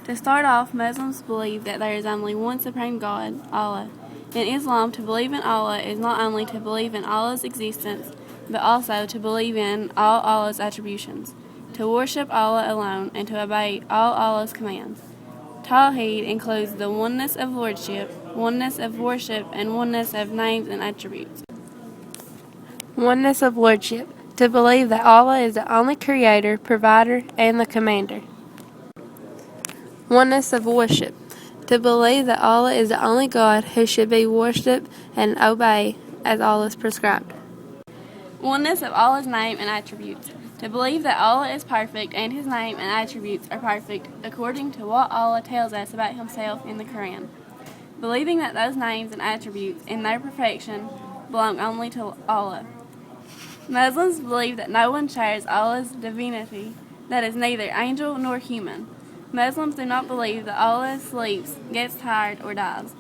To start off, Muslims believe that there is only one supreme God, Allah. In Islam, to believe in Allah is not only to believe in Allah's existence, but also to believe in all Allah's attributions, to worship Allah alone, and to obey all Allah's commands. Tawheed includes the oneness of lordship, oneness of worship, and oneness of names and attributes. Oneness of lordship, to believe that Allah is the only creator, provider, and the commander. Oneness of worship, to believe that Allah is the only God who should be worshipped and obeyed as Allah is prescribed. Oneness of Allah's name and attributes, to believe that Allah is perfect and His name and attributes are perfect according to what Allah tells us about Himself in the Quran. Believing that those names and attributes in their perfection belong only to Allah. Muslims believe that no one shares Allah's divinity, that is neither angel nor human. Muslims do not believe that Allah sleeps, gets tired, or dies.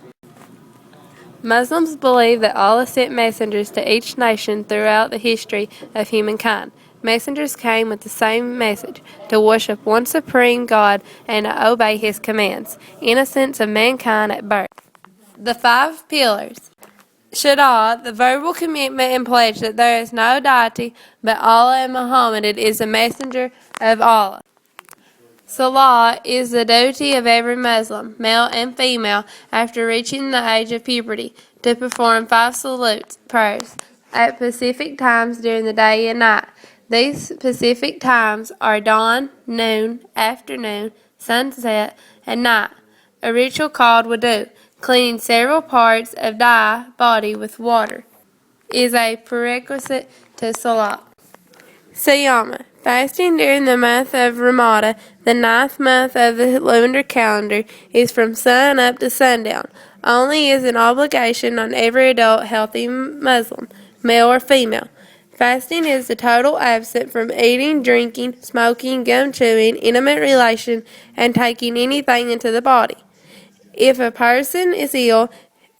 Muslims believe that Allah sent messengers to each nation throughout the history of humankind. Messengers came with the same message, to worship one supreme God and to obey His commands, innocence of mankind at birth. The 5 pillars. Shahada, the verbal commitment and pledge that there is no deity but Allah, and Muhammad is the messenger of Allah. Salah is the duty of every Muslim, male and female, after reaching the age of puberty, to perform 5 salutes, prayers, at specific times during the day and night. These specific times are dawn, noon, afternoon, sunset, and night. A ritual called wudu, cleaning several parts of the body with water, is a prerequisite to Salah. Siyama, fasting during the month of Ramadan, the 9th month of the lunar calendar, is from sun up to sundown. Only is an obligation on every adult healthy Muslim, male or female. Fasting is the total absence from eating, drinking, smoking, gum chewing, intimate relation, and taking anything into the body. If a person is ill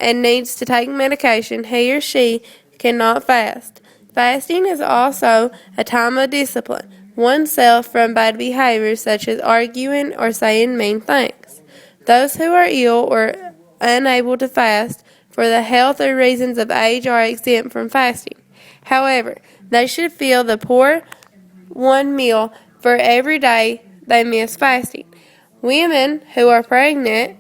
and needs to take medication, he or she cannot fast. Fasting is also a time of discipline oneself from bad behaviors such as arguing or saying mean things. Those who are ill or unable to fast for the health or reasons of age are exempt from fasting. However, they should feel the poor 1 meal for every day they miss fasting. Women who are pregnant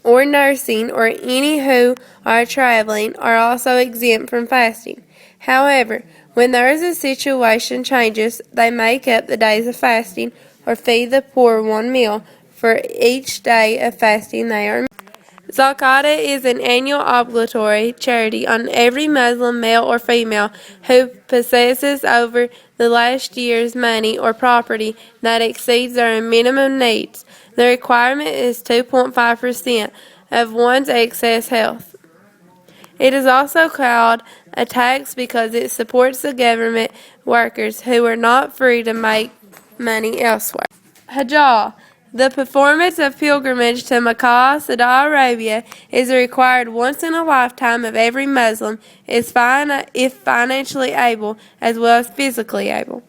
or nursing or any who are traveling are also exempt from fasting. However, when there is a situation changes, they make up the days of fasting or feed the poor 1 meal for each day of fasting they are. Zakat is an annual obligatory charity on every Muslim, male or female, who possesses over the last year's money or property that exceeds their minimum needs. The requirement is 2.5% of one's excess health. It is also called a tax because it supports the government workers who are not free to make money elsewhere. Hajj, the performance of pilgrimage to Mecca, Saudi Arabia, is required once in a lifetime of every Muslim, if financially able as well as physically able.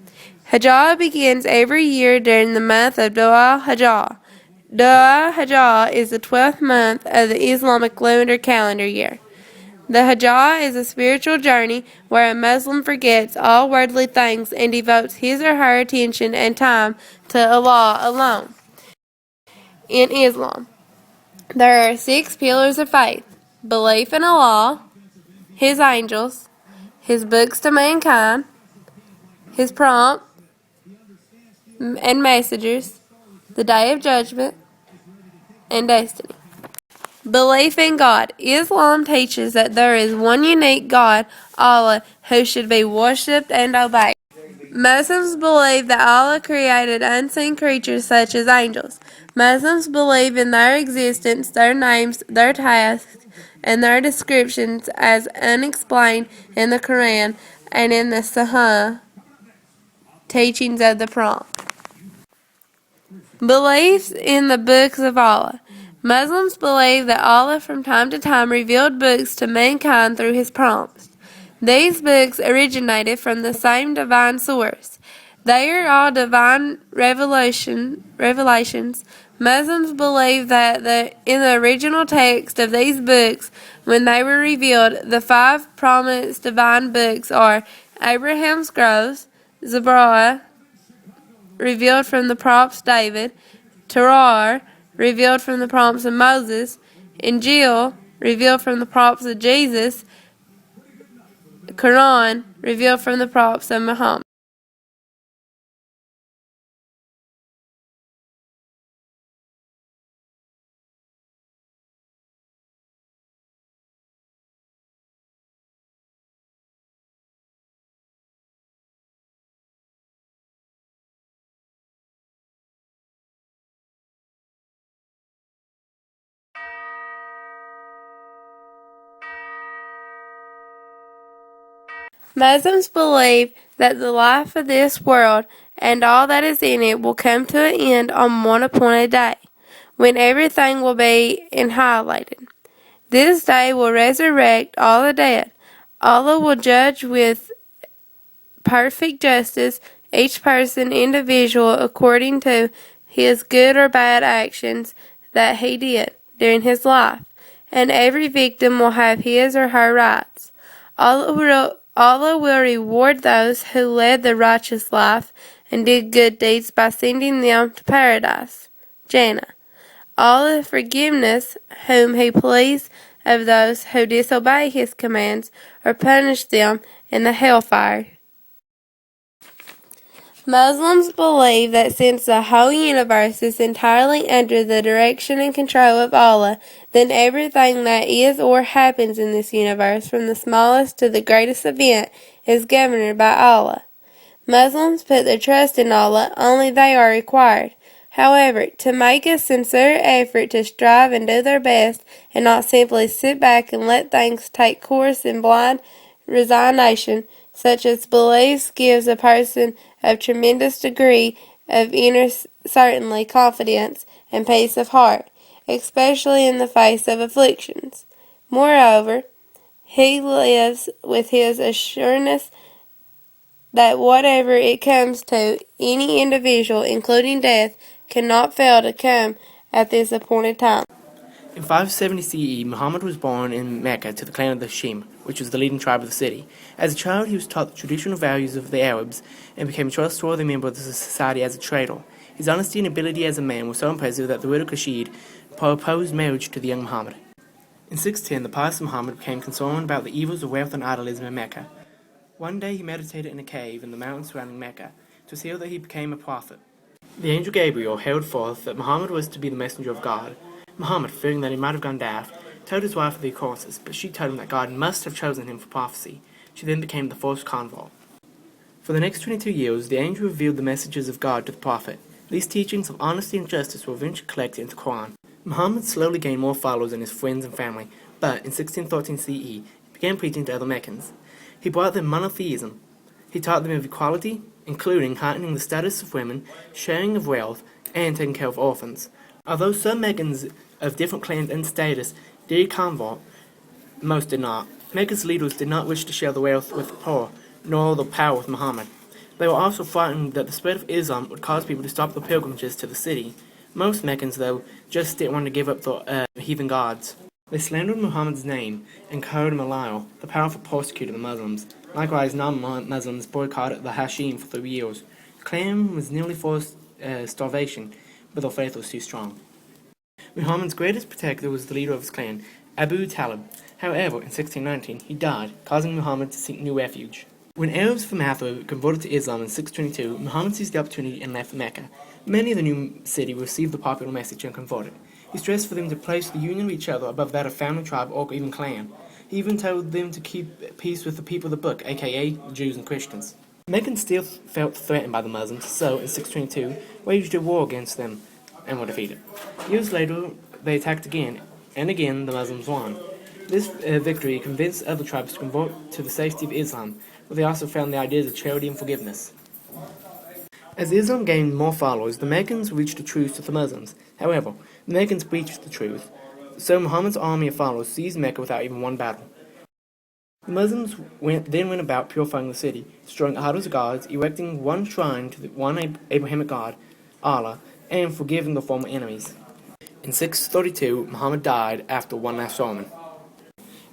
Hajj begins every year during the month of Dhul Hijjah. Dhul Hijjah is the 12th month of the Islamic lunar calendar year. The Hajj is a spiritual journey where a Muslim forgets all worldly things and devotes his or her attention and time to Allah alone. In Islam, there are 6 pillars of faith: belief in Allah, His angels, His books to mankind, His prompt and messengers, the Day of Judgment, and destiny. Belief in God. Islam teaches that there is one unique God, Allah, who should be worshipped and obeyed. Muslims believe that Allah created unseen creatures such as angels. Muslims believe in their existence, their names, their tasks, and their descriptions as unexplained in the Quran and in the Sahih teachings of the Prophet. Beliefs in the books of Allah. Muslims believe that Allah from time to time revealed books to mankind through His prompts. These books originated from the same divine source. They are all divine revelations. Muslims believe that in the original text of these books, when they were revealed, the five promised divine books are Abraham's Scrolls, Zabur, revealed from the prophets David, Torah, revealed from the prophets of Moses, Injil, revealed from the prophets of Jesus, Quran, revealed from the prophets of Muhammad. Muslims believe that the life of this world and all that is in it will come to an end on one appointed day, when everything will be annihilated. This day will resurrect all the dead. Allah will judge with perfect justice each person individual according to his good or bad actions that he did during his life, and every victim will have his or her rights. Allah will reward those who led the righteous life and did good deeds by sending them to paradise, Jannah. Allah forgiveness whom he pleased of those who disobey his commands or punish them in the hellfire. Muslims believe that since the whole universe is entirely under the direction and control of Allah, then everything that is or happens in this universe, from the smallest to the greatest event, is governed by Allah. Muslims put their trust in Allah, only they are required. However, to make a sincere effort to strive and do their best, and not simply sit back and let things take course in blind resignation, such as beliefs, gives a person a tremendous degree of inner certainty, confidence, and peace of heart, especially in the face of afflictions. Moreover, he lives with his assurance that whatever it comes to any individual, including death, cannot fail to come at this appointed time. In 570 CE, Muhammad was born in Mecca to the clan of the Hashim, which was the leading tribe of the city. As a child, he was taught the traditional values of the Arabs and became a trustworthy member of the society as a trader. His honesty and ability as a man were so impressive that the widow Khashid proposed marriage to the young Muhammad. In 610, the pious Muhammad became concerned about the evils of wealth and idolism in Mecca. One day he meditated in a cave in the mountains surrounding Mecca, to seal that he became a prophet. The angel Gabriel held forth that Muhammad was to be the messenger of God. Muhammad, fearing that he might have gone daft, told his wife of the occurrences, but she told him that God must have chosen him for prophecy. She then became the first convert. For the next 22 years, the angel revealed the messages of God to the prophet. These teachings of honesty and justice were eventually collected into the Quran. Muhammad slowly gained more followers than his friends and family, but in 1613 CE, he began preaching to other Meccans. He brought them monotheism. He taught them of equality, including heightening the status of women, sharing of wealth, and taking care of orphans. Although some Meccans of different clans and status did convert, most did not. Mecca's leaders did not wish to share the wealth with the poor, nor the power with Muhammad. They were also frightened that the spread of Islam would cause people to stop their pilgrimages to the city. Most Meccans, though, just didn't want to give up their heathen gods. They slandered Muhammad's name and called him a liar, the powerful persecutor of the Muslims. Likewise, non-Muslims boycotted the Hashim for 3 years. The clan was nearly forced starvation, but their faith was too strong. Muhammad's greatest protector was the leader of his clan, Abu Talib. However, in 1619, he died, causing Muhammad to seek new refuge. When Arabs from Africa converted to Islam in 622, Muhammad seized the opportunity and left Mecca. Many of the new city received the popular message and converted. He stressed for them to place the union of each other above that of family, tribe, or even clan. He even told them to keep peace with the people of the book, aka the Jews and Christians. Meccans still felt threatened by the Muslims, so in 622 waged a war against them and were defeated. Years later, they attacked again, and again the Muslims won. This victory convinced other tribes to convert to the safety of Islam, but they also found the ideas of charity and forgiveness. As Islam gained more followers, the Meccans reached a truce with the Muslims. However, the Meccans breached the truce, so Muhammad's army of followers seized Mecca without even one battle. The Muslims then went about purifying the city, destroying idols of gods, erecting one shrine to the one Abrahamic God, Allah, and forgiving the former enemies. In 632, Muhammad died after one last sermon.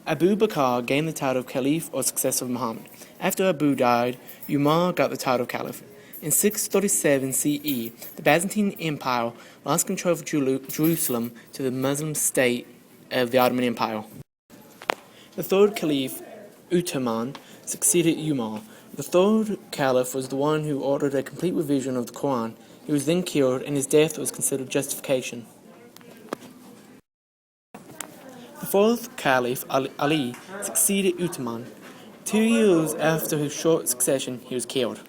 Abu Bakr gained the title of Caliph or successor of Muhammad. After Abu died, Umar got the title of Caliph. In 637 CE, the Byzantine Empire lost control of Jerusalem to the Muslim state of the Ottoman Empire. The third Caliph, Uthman, succeeded Umar. The third Caliph was the one who ordered a complete revision of the Quran. He was then killed, and his death was considered justification. The fourth Caliph, Ali, succeeded Uthman. 2 years after his short succession, he was killed.